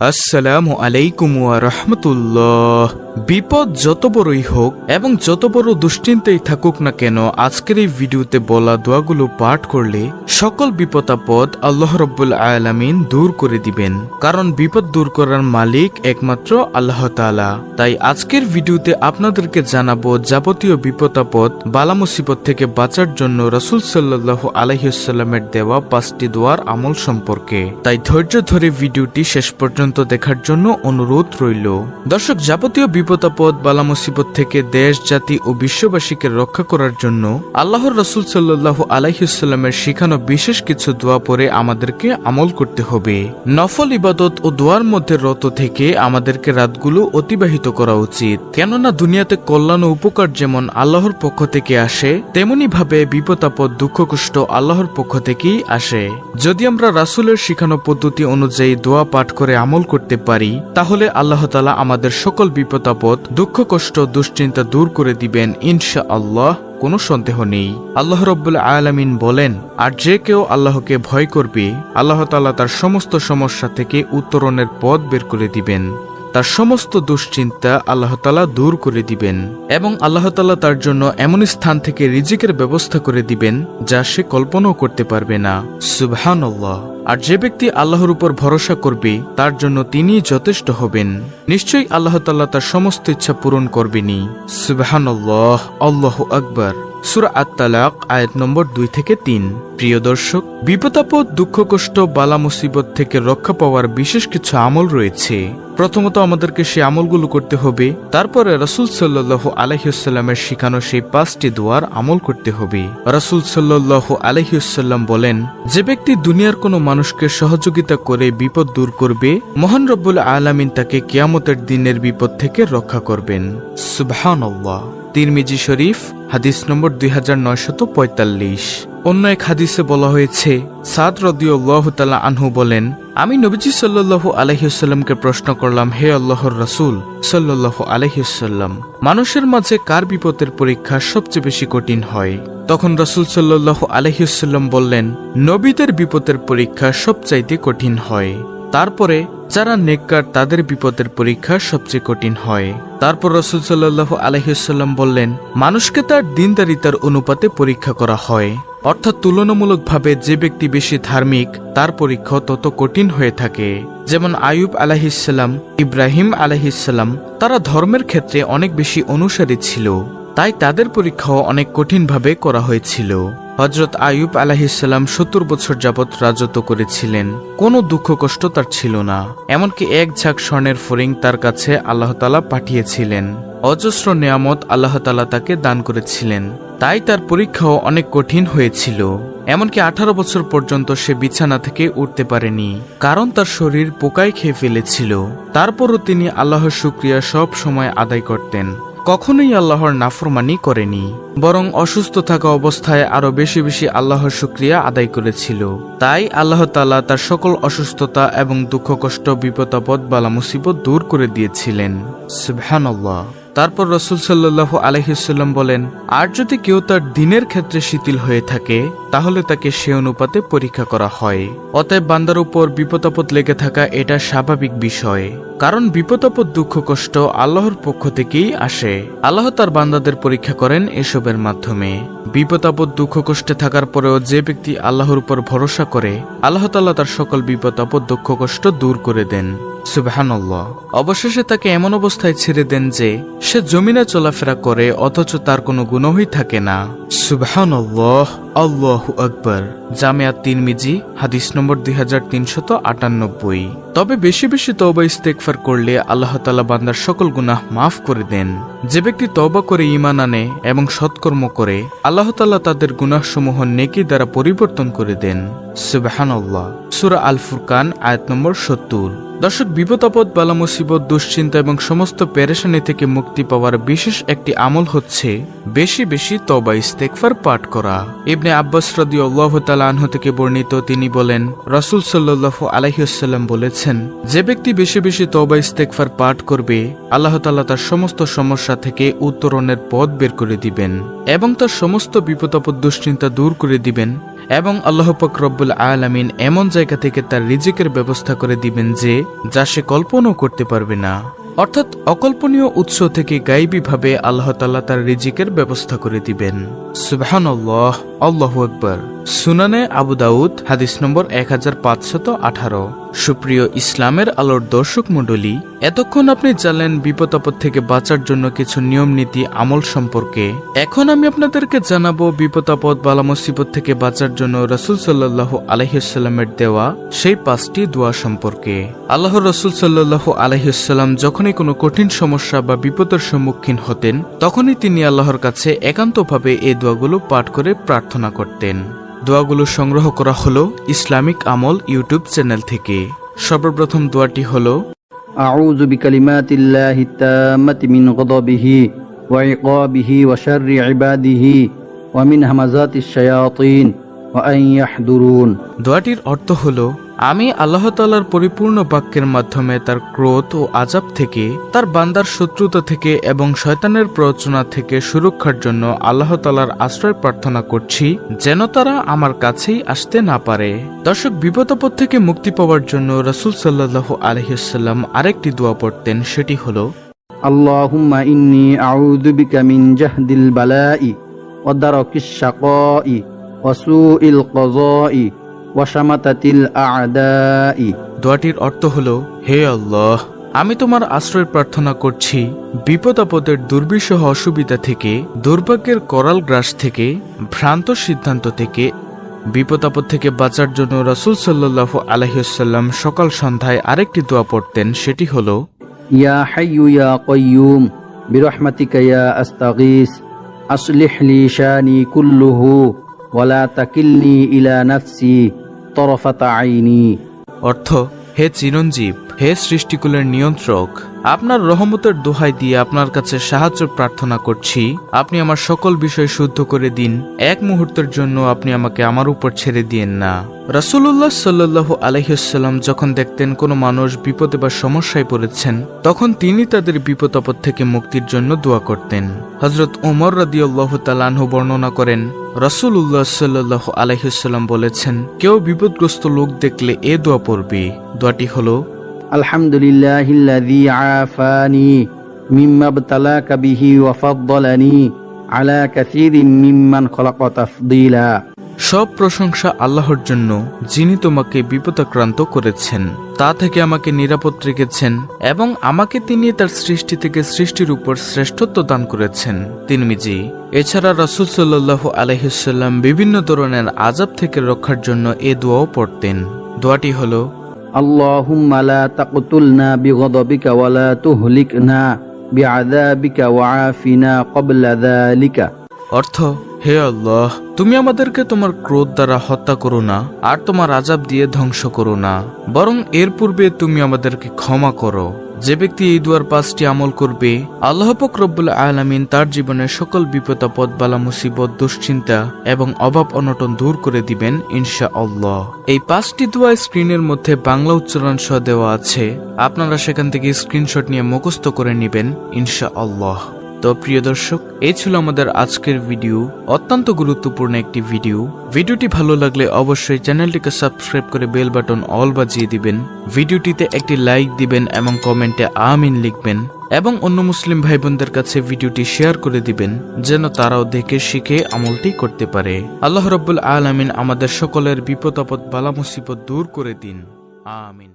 আসসালামু আলাইকুম ওয়া রাহমাতুল্লাহ। বিপদ যত বড়ই হোক এবং যত বড় দুশ্চিন্তাই থাকুক না কেন, আজকের এই ভিডিওতে বলা দোয়াগুলো পাঠ করলে সকল বিপদ আপদ আল্লাহ রাব্বুল আলামিন দূর করে দিবেন। কারণ বিপদ দূর করার মালিক একমাত্র আল্লাহ তাআলা। তাই আজকের ভিডিওতে আপনাদেরকে জানাবো যাবতীয় বিপদ আপদ বালা মুসিবত থেকে বাঁচার জন্য রাসূল সাল্লাল্লাহু আলাইহি ওয়াসাল্লামের দেওয়া 5টি দোয়ার আমল সম্পর্কে। তাই ধৈর্য ধরে ভিডিওটি শেষ পর্যন্ত দেখার জন্য অনুরোধ রইল। দর্শক, যাবতীয় বিপদ আপদ বালা মুসিবত থেকে দেশ, জাতি ও বিশ্ববাসীকে রক্ষা করার জন্য আল্লাহর রাসূল সাল্লাল্লাহু আলাইহি ওয়াসাল্লামের শিখানো বিশেষ কিছু দোয়া পড়ে আমাদেরকে আমল করতে হবে। নফল ইবাদত ও দোয়ার মধ্যে রত থেকে আমাদেরকে রাতগুলো অতিবাহিত করা উচিত। কেননা দুনিয়াতে কল্যাণ ও উপকার যেমন আল্লাহর পক্ষ থেকে আসে, তেমনি ভাবে বিপদ আপদ দুঃখ কষ্ট আল্লাহর পক্ষ থেকেই আসে। যদি আমরা রাসূলের শিখানো পদ্ধতি অনুযায়ী দোয়া পাঠ করে আমল করতে পারি, তাহলে আল্লাহ তাআলা আমাদের সকল বিপদ আপদ দুঃখ কষ্ট দুশ্চিন্তা দূর করে দিবেন ইনশাআল্লাহ, কোনো সন্দেহ নেই। আল্লাহ রাব্বুল আলামিন বলেন, আর যে কেউ আল্লাহকে ভয় করবে, আল্লাহ তাআলা তার সমস্ত সমস্যা থেকে উত্তরণের পথ বের করে দিবেন। তার সমস্ত দুশ্চিন্তা আল্লাহ তাআলা দূর করে দিবেন এবং আল্লাহ তাআলা তার জন্য এমন স্থান থেকে রিজিকের ব্যবস্থা করে দিবেন যা সে কল্পনাও করতে পারবে না। সুবহানাল্লাহ। আর যে ব্যক্তি আল্লাহর উপর ভরসা করবে, তার জন্য তিনিই যথেষ্ট হবেন। নিশ্চয়ই আল্লাহ তাআলা তার সমস্ত ইচ্ছা পূরণ করবেনই। সুবহানাল্লাহ, আল্লাহু আকবার। সূরা আত-তালাক আয়াত নম্বর 2 থেকে 3। প্রিয় দর্শক, বিপদ আপদ দুঃখ কষ্ট বালা মুসিবত থেকে রক্ষা পাওয়ার বিশেষ কিছু আমল রয়েছে। প্রথমত আমাদেরকে সেই আমলগুলো করতে হবে, তারপরে রাসূল সাল্লাল্লাহু আলাইহি ওয়াসাল্লামের শিখানো সেই 5টি দোয়ার আমল করতে হবে। রাসূল সাল্লাল্লাহু আলাইহি ওয়াসাল্লাম বলেন, যে ব্যক্তি দুনিয়ার কোনো মানুষকে সহযোগিতা করে বিপদ দূর করবে, মহান রব্বুল আলামিন তাকে কিয়ামতের দিনের বিপদ থেকে রক্ষা করবেন। সুবহানাল্লাহ। তিরমিজি শরীফ হাদিস নম্বর 2945। অন্য এক হাদিসে বলা হয়েছে, সাদ রাদিয়াল্লাহু তাআলা আনহু বলেন, আমি নবীজি সাল্লাল্লাহু আলাইহি ওয়াসাল্লামকে প্রশ্ন করলাম, হে আল্লাহর রাসূল সাল্লাল্লাহু আলাইহি ওয়াসাল্লাম, মানুষের মাঝে কার বিপদের পরীক্ষা সবচেয়ে বেশি কঠিন হয়? তখন রাসূল সাল্লাল্লাহু আলাইহি ওয়াসাল্লাম বললেন, নবীদের বিপদের পরীক্ষা সবচাইতে কঠিন হয়। তারপরে যারা নেককার তাদের বিপদের পরীক্ষা সবচেয়ে কঠিন হয়। তারপর রাসূল সাল্লাল্লাহু আলাইহি ওয়াসাল্লাম বললেন, মানুষকে তার দ্বীনদারিতার অনুপাতে পরীক্ষা করা হয়। অর্থাৎ তুলনামূলকভাবে যে ব্যক্তি বেশি ধার্মিক, তার পরীক্ষা তত কঠিন হয়ে থাকে। যেমন আইয়ুব আলাইহিসসালাম, ইব্রাহিম আলাইহিসসালাম, তারা ধর্মের ক্ষেত্রে অনেক বেশি অনুসারী ছিল, তাই তাদের পরীক্ষাও অনেক কঠিনভাবে করা হয়েছিল। হযরত আইয়ুব আলাইহিসসালাম 70 বছর যাবৎ রাজত্ব করেছিলেন, কোনো দুঃখ কষ্ট তার ছিল না। এমনকি এক ঝাঁক স্বর্ণের ফড়িং তার কাছে আল্লাহ তাআলা পাঠিয়েছিলেন। অজস্র নেয়ামত আল্লাহ তাআলা তাকে দান করেছিলেন, তাই তার পরীক্ষাও অনেক কঠিন হয়েছিল। এমনকি 18 বছর পর্যন্ত সে বিছানা থেকে উঠতে পারেনি, কারণ তার শরীর পোকায় খেয়ে ফেলেছিল। তারপরও তিনি আল্লাহর শুকরিয়া সব সময় আদায় করতেন, কখনোই আল্লাহর নাফরমানি করেনি, বরং অসুস্থ থাকা অবস্থায় আরো বেশি বেশি আল্লাহর শুকরিয়া আদায় করেছিল। তাই আল্লাহ তাআলা তার সকল অসুস্থতা এবং দুঃখ কষ্ট বিপদ আপদ বালা মুসিবত দূর করে দিয়েছিলেন। সুবহানাল্লাহ। তারপর রাসূল সাল্লাল্লাহু আলাইহি ওয়াসাল্লাম বলেন, আর যদি কেউ তার দ্বীনের ক্ষেত্রে শিথিল হয়ে থাকে, তাহলে তাকে সে অনুপাতে পরীক্ষা করা হয়। অতএব বান্দার উপর বিপদ আপদ লেগে থাকা এটা স্বাভাবিক বিষয়, কারণ বিপদ আপদ দুঃখ কষ্ট আল্লাহর পক্ষ থেকেই আসে। আল্লাহ তার বান্দাদের পরীক্ষা করেন এসবের মাধ্যমে। বিপদ আপদ দুঃখ কষ্টে থাকার পরেও যে ব্যক্তি আল্লাহর উপর ভরসা করে, আল্লাহ তাআলা তার সকল বিপদ আপদ দুঃখ কষ্ট দূর করে দেন। সুবহানাল্লাহ। অবশেষে তাকে এমন অবস্থায় ছেড়ে দেন যে সে জমিনে চলাফেরা করে অথচ তার কোনো গুনাহই থাকে না। সুবহানাল্লাহ, আল্লাহু আকবার। জামিআত তিরমিজি হাদিস নম্বর 2398। তবে বেশি বেশি তওবা ইস্তেগফার করলে আল্লাহ তাআলা বান্দার সকল গুনাহ মাফ করে দেন। যে ব্যক্তি তওবা করে ঈমান আনে এবং সৎকর্ম করে, আল্লাহ তাআলা তাদের গুনাহসমূহ নেকি দ্বারা পরিবর্তন করে দেন। সুবহানাল্লাহ। সূরা আল ফুরকান আয়াত নম্বর 70। দর্শক, বিপদ আপদ বালা মুসিবত দুশ্চিন্তা এবং সমস্ত পেরেশানি থেকে মুক্তি পাওয়ার বিশেষ একটি আমল হচ্ছে বেশি বেশি তওবা ইস্তেগফার পাঠ করা। ইবনে আব্বাস রাদিয়াল্লাহু তাআলা আনহু থেকে বর্ণিত, তিনি বলেন, রাসূল সাল্লাল্লাহু আলাইহি ওয়াসাল্লাম বলেছেন, যে ব্যক্তি বেশি বেশি তওবা ইস্তেগফার পাঠ করবে, আল্লাহ তাআলা তার সমস্ত সমস্যা থেকে উত্তরণের পথ বের করে দিবেন এবং তার সমস্ত বিপদ আপদ দুশ্চিন্তা দূর করে দিবেন এবং আল্লাহ পাক রব্বুল রব্বুল আলামিন এমন জায়গা থেকে তার রিজিকের ব্যবস্থা করে দিবেন যে যা সে কল্পনাও করতে পারবে না। অর্থাৎ অকল্পনীয় উৎস থেকে গায়বীভাবে আল্লাহ তাআলা তার রিজিকের ব্যবস্থা করে দিবেন। সুবহানাল্লাহ, আল্লাহু আকবার। সুনানে আবু দাউদ হাদিস নম্বর 1518। সুপ্রিয় ইসলামের আলোর দর্শক মণ্ডলী, এতক্ষণ আপনি জানলেন বিপদ আপদ থেকে বাঁচার জন্য কিছু নিয়ম নীতি আমল সম্পর্কে। এখন আমি আপনাদেরকে জানাবো বিপদ আপদ বালা মুসিবত থেকে বাঁচার জন্য রাসূল সাল্লাল্লাহু আলাইহি ওয়াসাল্লামের দেওয়া সেই 5টি দোয়া সম্পর্কে। আল্লাহর রাসূল সাল্লাল্লাহু আলাইহি ওয়াসাল্লাম যখনই কোনো কঠিন সমস্যা বা বিপদের সম্মুখীন হতেন তখনই তিনি আল্লাহর কাছে একান্তভাবে এই দোয়াগুলো পাঠ করে প্রার্থনা করতেন। দোয়াগুলো সংগ্রহ করা হলো ইসলামিক আমল ইউটিউব চ্যানেল থেকে। সর্বপ্রথম দোয়াটি হলো আউযু বিকালিমাতিল্লাহি তাম্মাতি মিন গাদাবিহি ওয়া ইকাবিহি ওয়া শাররি ইবাদিহি ওয়া মিন হামাযাতিশ শায়াতিন ওয়া আন ইয়াহদুরুন। দোয়াটির অর্থ হলো, আমি আল্লাহ তাআলার পরিপূর্ণ বাক্যের মাধ্যমে তার ক্রোধ ও আযাব থেকে, তার বান্দার শত্রুতা থেকে এবং শয়তানের প্ররোচনা থেকে সুরক্ষার জন্য আল্লাহ তাআলার আশ্রয় প্রার্থনা করছি যেন তারা আমার কাছেই আসতে না পারে। দর্শক, বিপদ আপদ থেকে মুক্তি পাওয়ার জন্য রাসূল সাল্লাল্লাহু আলাইহি ওয়াসাল্লাম আরেকটি দোয়া পড়তেন, সেটি হলো আল্লাহুম্মা ইন্নী আউযু বিকা মিন জাহদিল বালাই ওয়া দারকিশ শাকাই ওয়া সুইল কাযাই ওয়া শামাতাতিল আ'দাই। দোয়াটির অর্থ হলো, হে আল্লাহ, আমি তোমার আশ্রয় প্রার্থনা করছি বিপদ আপদের দুর্বিষহ অসুবিধা থেকে, দুর্ভাগ্যের করাল গ্রাস থেকে, ভ্রান্ত সিদ্ধান্ত থেকে। বিপদ আপদ থেকে বাঁচার জন্য রাসূল সাল্লাল্লাহু আলাইহি ওয়াসাল্লাম সকাল সন্ধ্যায় আরেকটি দোয়া পড়তেন, সেটি হলো ইয়া হাইয়্যু ইয়া কাইয়্যুম বিরহমাতিকা ইয়া আস্তাগীস আসলিহ লি শানি কুল্লুহু ওয়া লা তাকিলনি ইলা নাফসি তরফাতা আইনি। অর্থ, হে চিরঞ্জীব, হে সৃষ্টিকুলের নিয়ন্ত্রক, আপনার রহমতের দোহাই দিয়ে আপনার কাছে সাহায্য প্রার্থনা করছি। আপনি আমার সকল বিষয় শুদ্ধ করে দিন, এক মুহূর্তের জন্য আপনি আমাকে আমার উপর ছেড়ে দিয়েন না। রাসূলুল্লাহ সাল্লাল্লাহু আলাইহি ওয়াসাল্লাম যখন দেখতেন কোনো মানুষ বিপদে বা সমস্যায় পড়েছেন তখন তিনি তাদের বিপদ আপদ থেকে মুক্তির জন্য দোয়া করতেন। হযরত ওমর রাদিয়াল্লাহু তাআলা আনহু বর্ণনা করেন, রাসূলুল্লাহ সাল্লাল্লাহু আলাইহি ওয়াসাল্লাম বলেছেন, কেউ বিপদগ্রস্ত লোক দেখলে এ দোয়া পড়বে। দোয়াটি হলো আলহামদুলিল্লাহিল্লাযী আফানি মিম্মা ইবতালাকা বিহি ওয়া ফাদ্দালানি আলা কাসীরিন মিম্মান খলাকা তাফদীলা। সব প্রশংসা আল্লাহর জন্য, যিনি তোমাকে বিপদাক্রান্ত করেছেন, তা থেকে আমাকে নিরাপদ রেখেছেন এবং আমাকে তিনি তার সৃষ্টি থেকে সৃষ্টির উপর শ্রেষ্ঠত্ব দান করেছেন। তিরমিজি। এছাড়া রাসূল সাল্লাল্লাহু আলাইহি ওয়াসাল্লাম বিভিন্ন ধরনের আযাব থেকে রক্ষার জন্য এ দোয়াও পড়তেন। দোয়াটি হলো আল্লাহুম্মা লা তাকতুলনা বিগদাবিকা ওয়া লা তুহলিকনা বিআযাবিকা ওয়া আফিনা ক্বাবলা যালিকা। অর্থ, হে আল্লাহ, তুমি আমাদেরকে তোমার ক্রোধ দ্বারা হত্যা করো না আর তোমার আযাব দিয়ে ধ্বংস করো না, বরং এর পূর্বে তুমি আমাদেরকে ক্ষমা করো। যে ব্যক্তি এই দুয়ার 5টি আমল করবে, আল্লাহ পাক রব্বুল আলামিন তার জীবনের সকল বিপদ আপদ বালা মুসিবত দুশ্চিন্তা এবং অভাব অনটন দূর করে দিবেন ইনশাআল্লাহ। এই 5টি দোয়া স্ক্রিনের মধ্যে বাংলা উচ্চারণ সহ দেওয়া আছে, আপনারা সেখান থেকে স্ক্রিনশট নিয়ে মুখস্থ করে নেবেন ইনশাআল্লাহ। তো প্রিয় দর্শক, এই ছিল আমাদের আজকের ভিডিও, অত্যন্ত গুরুত্বপূর্ণ একটি ভিডিও। ভিডিওটি ভালো লাগলে অবশ্যই চ্যানেলটিকে সাবস্ক্রাইব করে বেল বাটন অল বাজিয়ে দিবেন, ভিডিওটিতে একটি লাইক দিবেন এবং কমেন্টে আমিন লিখবেন এবং অন্য মুসলিম ভাই বোনদের কাছে ভিডিওটি শেয়ার করে দিবেন যেন তারাও দেখে শিখে আমলটি করতে পারে। আল্লাহ রাব্বুল আলামিন আমাদের সকলের বিপদ আপদ বালা মুসিবত দূর করে দিন, আমিন।